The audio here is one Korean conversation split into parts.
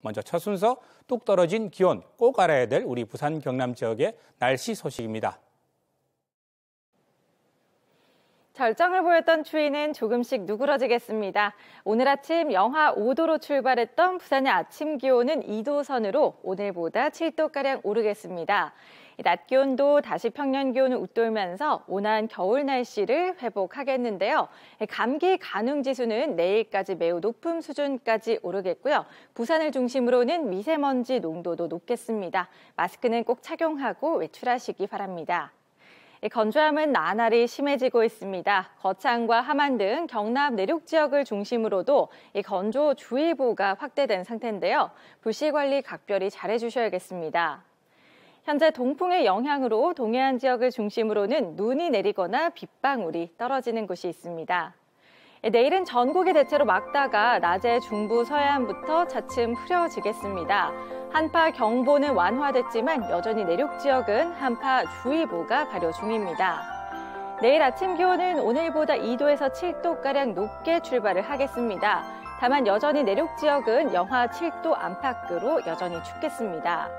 먼저 첫 순서 뚝 떨어진 기온 꼭 알아야 될 우리 부산 경남 지역의 날씨 소식입니다. 절정을 보였던 추위는 조금씩 누그러지겠습니다. 오늘 아침 영하 5도로 출발했던 부산의 아침 기온은 2도 선으로 오늘보다 7도가량 오르겠습니다. 낮 기온도 다시 평년 기온을 웃돌면서 온화한 겨울 날씨를 회복하겠는데요. 감기 간융 지수는 내일까지 매우 높은 수준까지 오르겠고요. 부산을 중심으로는 미세먼지 농도도 높겠습니다. 마스크는 꼭 착용하고 외출하시기 바랍니다. 건조함은 나날이 심해지고 있습니다. 거창과 함안 등 경남 내륙 지역을 중심으로도 건조주의보가 확대된 상태인데요. 불씨 관리 각별히 잘해주셔야겠습니다. 현재 동풍의 영향으로 동해안 지역을 중심으로는 눈이 내리거나 빗방울이 떨어지는 곳이 있습니다. 내일은 전국이 대체로 맑다가 낮에 중부 서해안부터 차츰 흐려지겠습니다. 한파 경보는 완화됐지만 여전히 내륙 지역은 한파 주의보가 발효 중입니다. 내일 아침 기온은 오늘보다 2도에서 7도가량 높게 출발을 하겠습니다. 다만 여전히 내륙 지역은 영하 7도 안팎으로 여전히 춥겠습니다.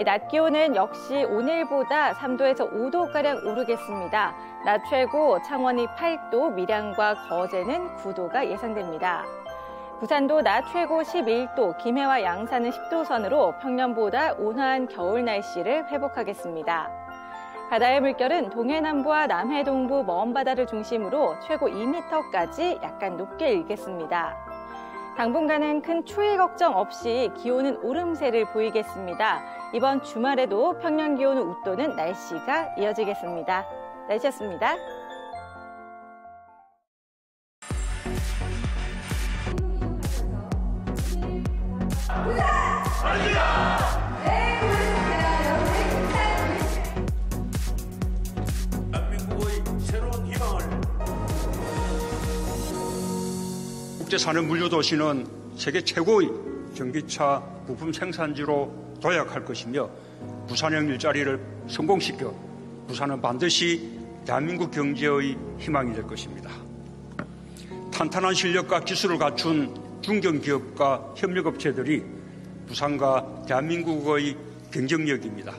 낮 기온은 역시 오늘보다 3도에서 5도가량 오르겠습니다. 낮 최고 창원이 8도, 밀양과 거제는 9도가 예상됩니다. 부산도 낮 최고 11도, 김해와 양산은 10도 선으로 평년보다 온화한 겨울 날씨를 회복하겠습니다. 바다의 물결은 동해남부와 남해 동부 먼 바다를 중심으로 최고 2m까지 약간 높게 일겠습니다. 당분간은 큰 추위 걱정 없이 기온은 오름세를 보이겠습니다. 이번 주말에도 평년 기온을 웃도는 날씨가 이어지겠습니다. 날씨였습니다. 대한민국의 새로운 희망을 국제산업 물류도시는 세계 최고의 전기차 부품 생산지로 도약할 것이며 부산형 일자리를 성공시켜 부산은 반드시 대한민국 경제의 희망이 될 것입니다. 탄탄한 실력과 기술을 갖춘 중견기업과 협력업체들이 부산과 대한민국의 경쟁력입니다.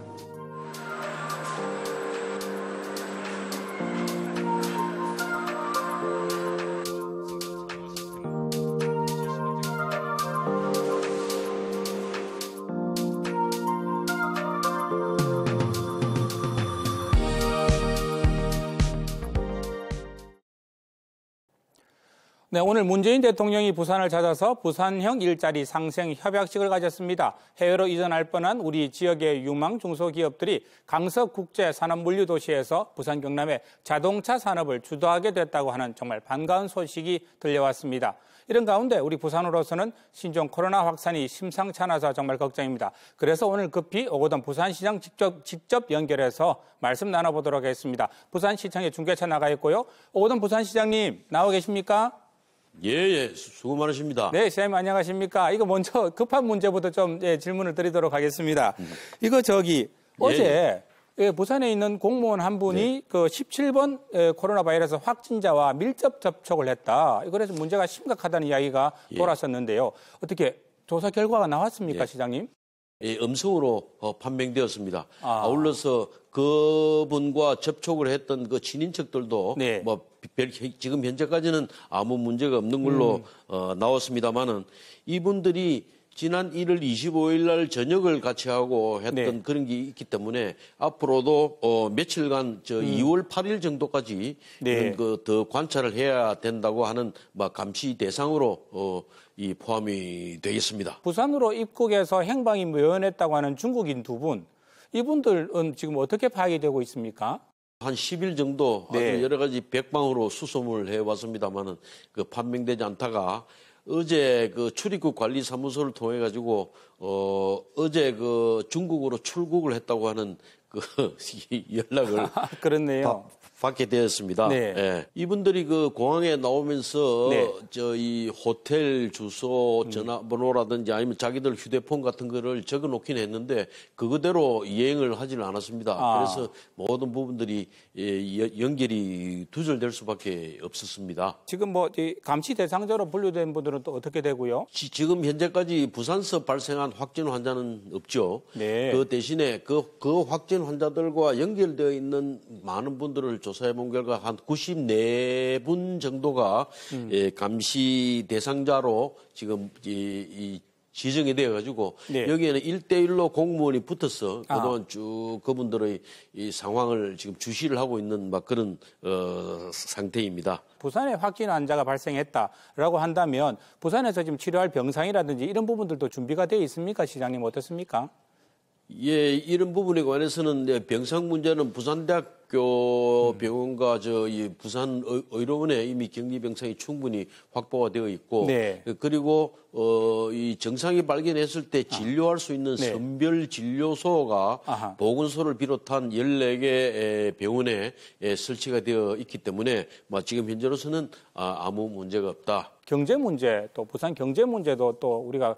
네, 오늘 문재인 대통령이 부산을 찾아서 부산형 일자리 상생 협약식을 가졌습니다. 해외로 이전할 뻔한 우리 지역의 유망 중소기업들이 강서 국제 산업 물류 도시에서 부산 경남의 자동차 산업을 주도하게 됐다고 하는 정말 반가운 소식이 들려왔습니다. 이런 가운데 우리 부산으로서는 신종 코로나 확산이 심상치 않아서 정말 걱정입니다. 그래서 오늘 급히 오거돈 부산시장 직접 연결해서 말씀 나눠보도록 하겠습니다. 부산시청에 중계차 나가 있고요. 오거돈 부산시장님 나와 계십니까? 예, 수고 많으십니다. 네, 시장님 안녕하십니까? 이거 먼저 급한 문제부터 좀 질문을 드리도록 하겠습니다. 이거 어제 부산에 있는 공무원 한 분이 그 17번 코로나 바이러스 확진자와 밀접 접촉을 했다. 그래서 문제가 심각하다는 이야기가 돌았었는데요. 어떻게 조사 결과가 나왔습니까, 시장님? 예, 음성으로 판명되었습니다. 아울러서 그분과 접촉을 했던 그 친인척들도 지금 현재까지는 아무 문제가 없는 걸로 나왔습니다만은 이분들이 지난 1월 25일 날 저녁을 같이 하고 했던 그런 게 있기 때문에 앞으로도 며칠간 2월 8일 정도까지 더 관찰을 해야 된다고 하는 감시 대상으로 포함이 되겠습니다. 부산으로 입국해서 행방이 묘연했다고 하는 중국인 두 분, 이분들은 지금 어떻게 파악이 되고 있습니까? 한 10일 정도 아주 여러 가지 백방으로 수소문을 해왔습니다만은 판명되지 않다가 어제 출입국 관리사무소를 통해 가지고 어제 중국으로 출국을 했다고 하는 연락을 그렇네요. 받게 되었습니다. 네. 예. 이분들이 그 공항에 나오면서 네. 이 호텔 주소, 전화번호라든지 아니면 자기들 휴대폰 같은 거를 적어 놓긴 했는데 그거대로 이행을 하지는 않았습니다. 그래서 모든 부분들이 연결이 두절될 수밖에 없었습니다. 지금 뭐 감시 대상자로 분류된 분들은 또 어떻게 되고요? 지금 현재까지 부산서 발생한 확진 환자는 없죠. 네. 그 대신에 그 확진 환자들과 연결되어 있는 많은 분들을 조사해 본 결과 한 94분 정도가 감시 대상자로 지금 지정이 되어가지고 네. 여기에는 1대1로 공무원이 붙어서 그동안 쭉 그분들의 이 상황을 지금 주시를 하고 있는 막 그런 상태입니다. 부산에 확진 환자가 발생했다라고 한다면 부산에서 지금 치료할 병상이라든지 이런 부분들도 준비가 되어 있습니까? 시장님 어떻습니까? 예, 이런 부분에 관해서는 병상 문제는 부산대학교 병원과 이 부산 의료원에 이미 격리 병상이 충분히 확보가 되어 있고, 네. 그리고 이 정상이 발견했을 때 진료할 수 있는 네. 선별 진료소가 보건소를 비롯한 14개 병원에 설치가 되어 있기 때문에 지금 현재로서는 아무 문제가 없다. 경제 문제, 또 부산 경제 문제도 또 우리가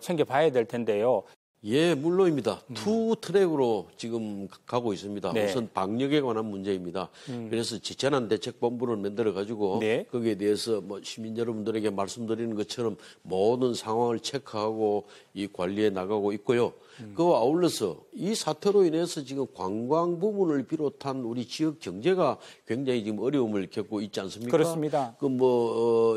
챙겨봐야 될 텐데요. 예, 물론입니다. 투 트랙으로 지금 가고 있습니다. 네. 우선 방역에 관한 문제입니다. 그래서 재난대책본부를 만들어가지고 네. 거기에 대해서 시민 여러분들에게 말씀드리는 것처럼 모든 상황을 체크하고 이 관리해 나가고 있고요. 그와 아울러서 이 사태로 인해서 지금 관광 부문을 비롯한 우리 지역 경제가 굉장히 지금 어려움을 겪고 있지 않습니까? 그렇습니다.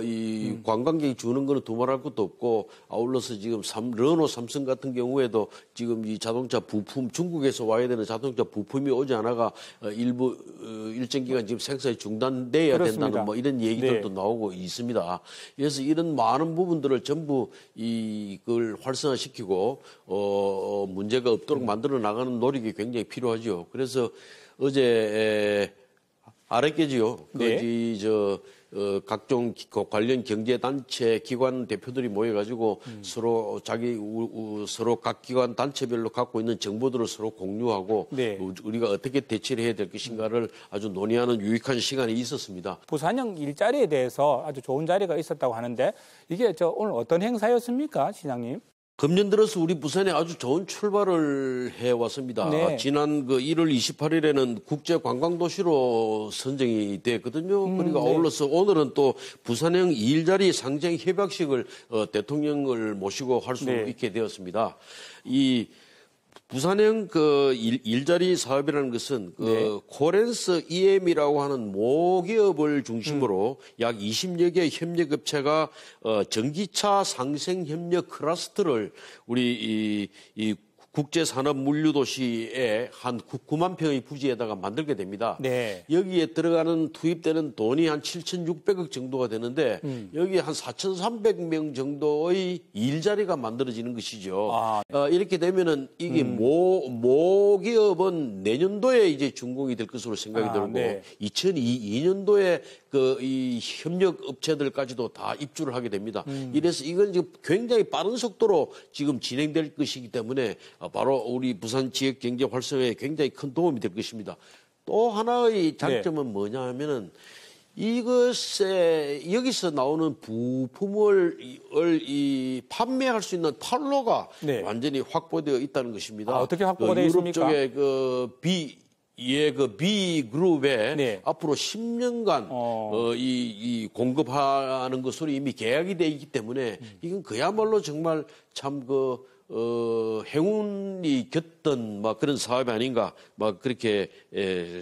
이 관광객이 주는 거는 두말할 것도 없고 아울러서 지금 르노 삼성 같은 경우에도 지금 이 자동차 부품 중국에서 와야 되는 자동차 부품이 오지 않아가 일정 기간 지금 생산이 중단돼야 그렇습니다. 된다는 이런 얘기들도 네. 나오고 있습니다. 그래서 이런 많은 부분들을 전부 이걸 활성화시키고 문제가 없도록 만들어 나가는 노력이 굉장히 필요하죠. 그래서 어제 알았겠지요. 네. 각종 관련 경제단체 기관 대표들이 모여가지고 서로 서로 각 기관 단체별로 갖고 있는 정보들을 서로 공유하고 네. 우리가 어떻게 대처를 해야 될 것인가를 아주 논의하는 유익한 시간이 있었습니다. 부산형 일자리에 대해서 아주 좋은 자리가 있었다고 하는데 이게 오늘 어떤 행사였습니까, 시장님? 금년 들어서 우리 부산에 아주 좋은 출발을 해왔습니다. 네. 지난 1월 28일에는 국제관광도시로 선정이 됐거든요. 그러니까 네. 아울러서 오늘은 또 부산형 일자리 상생 협약식을 대통령을 모시고 할 수 네. 있게 되었습니다. 이 부산형 일자리 사업이라는 것은 네. 코렌스 EM이라고 하는 모기업을 중심으로 약 20여 개의 협력업체가 전기차 상생 협력 클러스터를 우리 이 국제산업물류도시의 한 9만 평의 부지에다가 만들게 됩니다. 네. 여기에 들어가는 투입되는 돈이 한 7,600억 정도가 되는데 여기에 한 4,300명 정도의 일자리가 만들어지는 것이죠. 이렇게 되면은 이게 모기업은 내년도에 이제 준공이 될 것으로 생각이 들고 네. 2022년도에 이 협력 업체들까지도 다 입주를 하게 됩니다. 이래서 이건 지금 굉장히 빠른 속도로 지금 진행될 것이기 때문에 바로 우리 부산 지역 경제 활성화에 굉장히 큰 도움이 될 것입니다. 또 하나의 장점은 뭐냐 하면은 이것에 여기서 나오는 부품을 판매할 수 있는 판로가 네. 완전히 확보되어 있다는 것입니다. 어떻게 확보가 되어 있습니까? 유럽 쪽에 B 그룹에 네. 앞으로 10년간 이 공급하는 것으로 이미 계약이 되어 있기 때문에 이건 그야말로 정말 참 행운이 겼던 그런 사업이 아닌가 그렇게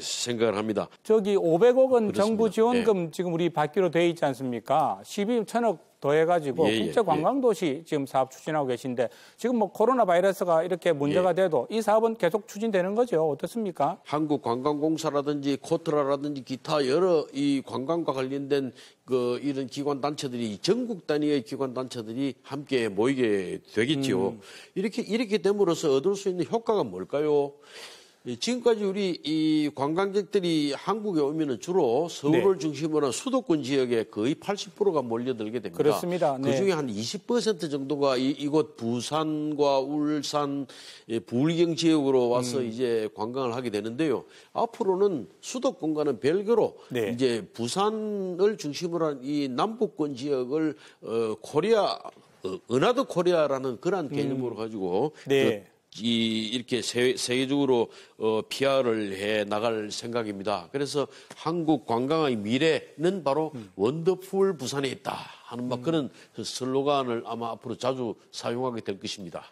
생각을 합니다. 500억 원 그렇습니다. 정부 지원금 지금 우리 받기로 돼 있지 않습니까? 12천억 더해가지고 국제관광도시 지금 사업 추진하고 계신데 지금 코로나 바이러스가 이렇게 문제가 돼도 이 사업은 계속 추진되는 거죠. 어떻습니까? 한국관광공사라든지 코트라라든지 기타 여러 이 관광과 관련된 이런 기관 단체들이 전국 단위의 기관 단체들이 함께 모이게 되겠죠. 이렇게 됨으로써 얻을 수 있는 효과가 뭘까요? 지금까지 우리 이 관광객들이 한국에 오면은 주로 서울을 중심으로 한 수도권 지역에 거의 80%가 몰려들게 됩니다. 그렇습니다. 네. 그중에 한 20% 정도가 이곳 부산과 울산, 부울경 지역으로 와서 이제 관광을 하게 되는데요. 앞으로는 수도권과는 별개로 이제 부산을 중심으로 한 이 남부권 지역을 코리아 은하드 코리아라는 그런 개념으로 가지고 이렇게 세계적으로 PR을 해 나갈 생각입니다. 그래서 한국 관광의 미래는 바로 원더풀 부산에 있다 하는 막 그런 슬로건을 아마 앞으로 자주 사용하게 될 것입니다.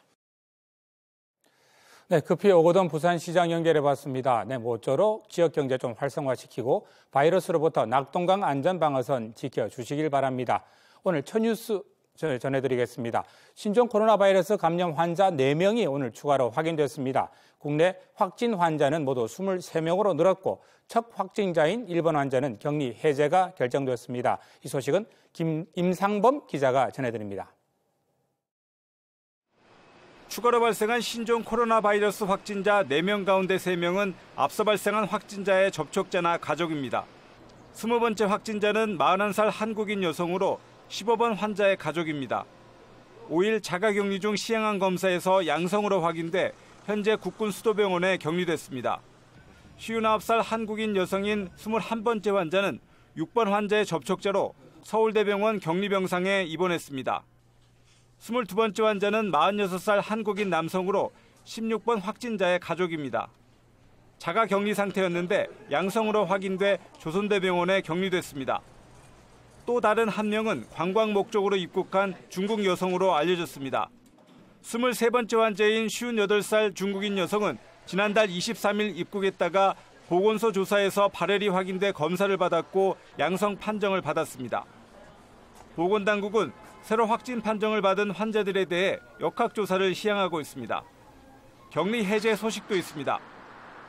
네, 급히 오거돈 부산시장 연결해봤습니다. 네, 모쪼록 지역경제 좀 활성화시키고 바이러스로부터 낙동강 안전방어선 지켜주시길 바랍니다. 오늘 첫 뉴스 전해드리겠습니다. 신종 코로나 바이러스 감염 환자 4명이 오늘 추가로 확인됐습니다. 국내 확진 환자는 모두 23명으로 늘었고 첫 확진자인 일본 환자는 격리 해제가 결정됐습니다. 이 소식은 임상범 기자가 전해드립니다. 추가로 발생한 신종 코로나 바이러스 확진자 4명 가운데 3명은 앞서 발생한 확진자의 접촉자나 가족입니다. 20번째 확진자는 41살 한국인 여성으로 15번 환자의 가족입니다. 5일 자가격리 중 시행한 검사에서 양성으로 확인돼 현재 국군수도병원에 격리됐습니다. 59살 한국인 여성인 21번째 환자는 6번 환자의 접촉자로 서울대병원 격리병상에 입원했습니다. 22번째 환자는 46살 한국인 남성으로 16번 확진자의 가족입니다. 자가격리 상태였는데 양성으로 확인돼 조선대병원에 격리됐습니다. 또 다른 한 명은 관광 목적으로 입국한 중국 여성으로 알려졌습니다. 23번째 환자인 58살 중국인 여성은 지난달 23일 입국했다가 보건소 조사에서 발열이 확인돼 검사를 받았고 양성 판정을 받았습니다. 보건당국은 새로 확진 판정을 받은 환자들에 대해 역학조사를 시행하고 있습니다. 격리 해제 소식도 있습니다.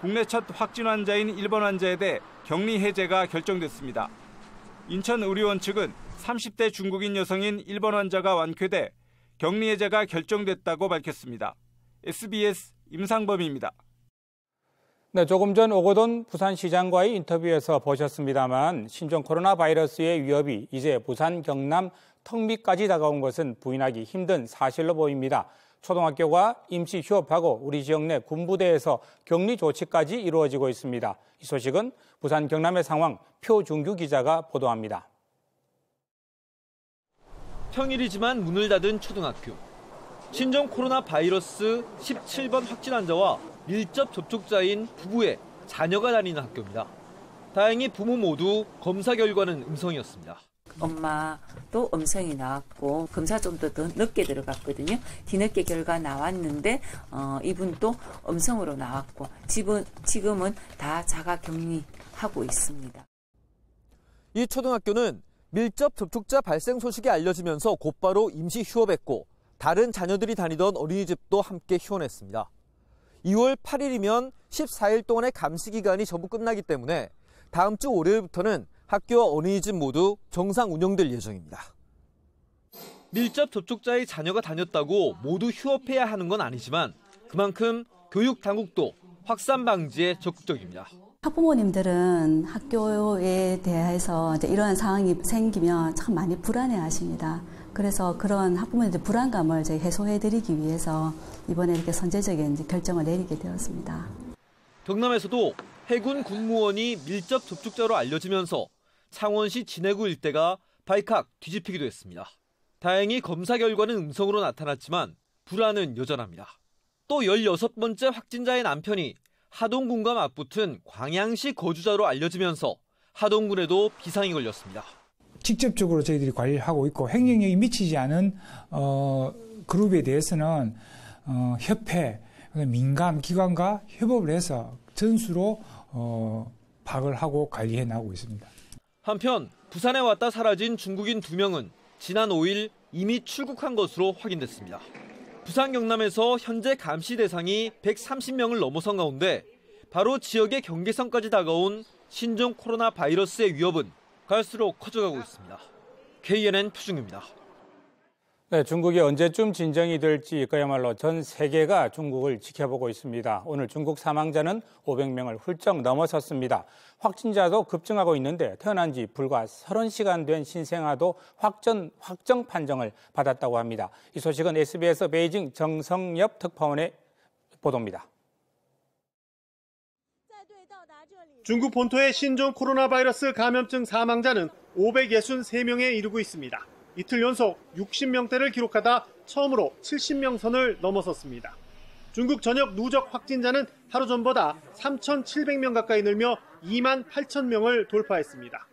국내 첫 확진 환자인 일본 환자에 대해 격리 해제가 결정됐습니다. 인천의료원 측은 30대 중국인 여성인 일본 환자가 완쾌돼 격리 해제가 결정됐다고 밝혔습니다. SBS 임상범입니다. 네, 조금 전 오거돈 부산시장과의 인터뷰에서 보셨습니다만 신종 코로나 바이러스의 위협이 이제 부산, 경남, 턱밑까지 다가온 것은 부인하기 힘든 사실로 보입니다. 초등학교가 임시 휴업하고 우리 지역 내 군부대에서 격리 조치까지 이루어지고 있습니다. 이 소식은 부산 경남의 상황 표준규 기자가 보도합니다. 평일이지만 문을 닫은 초등학교. 신종 코로나 바이러스 17번 확진 환자와 밀접 접촉자인 부부의 자녀가 다니는 학교입니다. 다행히 부모 모두 검사 결과는 음성이었습니다. 엄마도 음성이 나왔고 검사 좀 더 늦게 들어갔거든요. 뒤늦게 결과 나왔는데 이분도 음성으로 나왔고 지금은 다 자가 격리하고 있습니다. 이 초등학교는 밀접 접촉자 발생 소식이 알려지면서 곧바로 임시 휴업했고 다른 자녀들이 다니던 어린이집도 함께 휴원했습니다. 2월 8일이면 14일 동안의 감시 기간이 전부 끝나기 때문에 다음 주 월요일부터는 학교와 어린이집 모두 정상 운영될 예정입니다. 밀접 접촉자의 자녀가 다녔다고 모두 휴업해야 하는 건 아니지만 그만큼 교육 당국도 확산 방지에 적극적입니다. 학부모님들은 학교에 대해서 이런 상황이 생기면 참 많이 불안해하십니다. 그래서 그런 학부모님들 불안감을 해소해드리기 위해서 이번에 이렇게 선제적인 결정을 내리게 되었습니다. 경남에서도 해군 군무원이 밀접 접촉자로 알려지면서 창원시 진해구 일대가 발칵 뒤집히기도 했습니다. 다행히 검사 결과는 음성으로 나타났지만 불안은 여전합니다. 또 16번째 확진자의 남편이 하동군과 맞붙은 광양시 거주자로 알려지면서 하동군에도 비상이 걸렸습니다. 직접적으로 저희들이 관리를 하고 있고 행정력이 미치지 않은 그룹에 대해서는 협회, 민간 기관과 협업을 해서 전수로 파악을 하고 관리해 나가고 있습니다. 한편 부산에 왔다 사라진 중국인 2명은 지난 5일 이미 출국한 것으로 확인됐습니다. 부산 경남에서 현재 감시 대상이 130명을 넘어선 가운데 바로 지역의 경계선까지 다가온 신종 코로나 바이러스의 위협은 갈수록 커져가고 있습니다. KNN 표준규입니다. 네, 중국이 언제쯤 진정이 될지 그야말로 전 세계가 중국을 지켜보고 있습니다. 오늘 중국 사망자는 500명을 훌쩍 넘어섰습니다. 확진자도 급증하고 있는데 태어난 지 불과 30시간 된 신생아도 확정 판정을 받았다고 합니다. 이 소식은 SBS 베이징 정성엽 특파원의 보도입니다. 중국 본토의 신종 코로나 바이러스 감염증 사망자는 563명에 이르고 있습니다. 이틀 연속 60명대를 기록하다 처음으로 70명 선을 넘어섰습니다. 중국 전역 누적 확진자는 하루 전보다 3,700명 가까이 늘며 2만 8천 명을 돌파했습니다.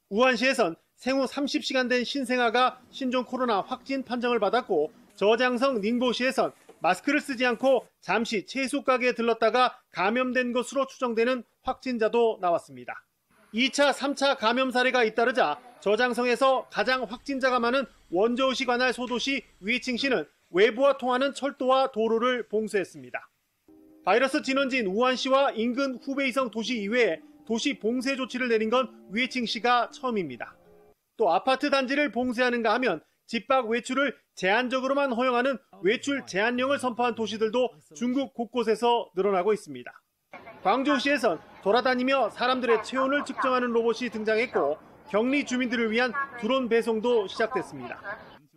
우한시에선 생후 30시간 된 신생아가 신종 코로나 확진 판정을 받았고 저장성 닝보시에선 마스크를 쓰지 않고 잠시 채소 가게에 들렀다가 감염된 것으로 추정되는 확진자도 나왔습니다. 2차, 3차 감염 사례가 잇따르자 저장성에서 가장 확진자가 많은 원저우시 관할 소도시 위칭시는 외부와 통하는 철도와 도로를 봉쇄했습니다. 바이러스 진원지인 우한시와 인근 후베이성 도시 이외에 도시 봉쇄 조치를 내린 건 위칭시가 처음입니다. 또 아파트 단지를 봉쇄하는가 하면 집 밖 외출을 제한적으로만 허용하는 외출 제한령을 선포한 도시들도 중국 곳곳에서 늘어나고 있습니다. 광저우시에선 돌아다니며 사람들의 체온을 측정하는 로봇이 등장했고 격리 주민들을 위한 드론 배송도 시작됐습니다.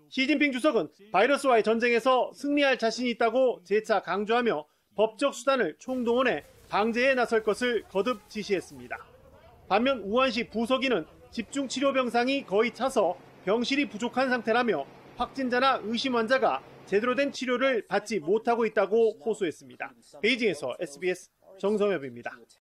시진핑 주석은 바이러스와의 전쟁에서 승리할 자신이 있다고 재차 강조하며 법적 수단을 총동원해 방제에 나설 것을 거듭 지시했습니다. 반면 우한시 부서기는 집중치료 병상이 거의 차서 병실이 부족한 상태라며 확진자나 의심 환자가 제대로 된 치료를 받지 못하고 있다고 호소했습니다. 베이징에서 SBS 정성엽입니다.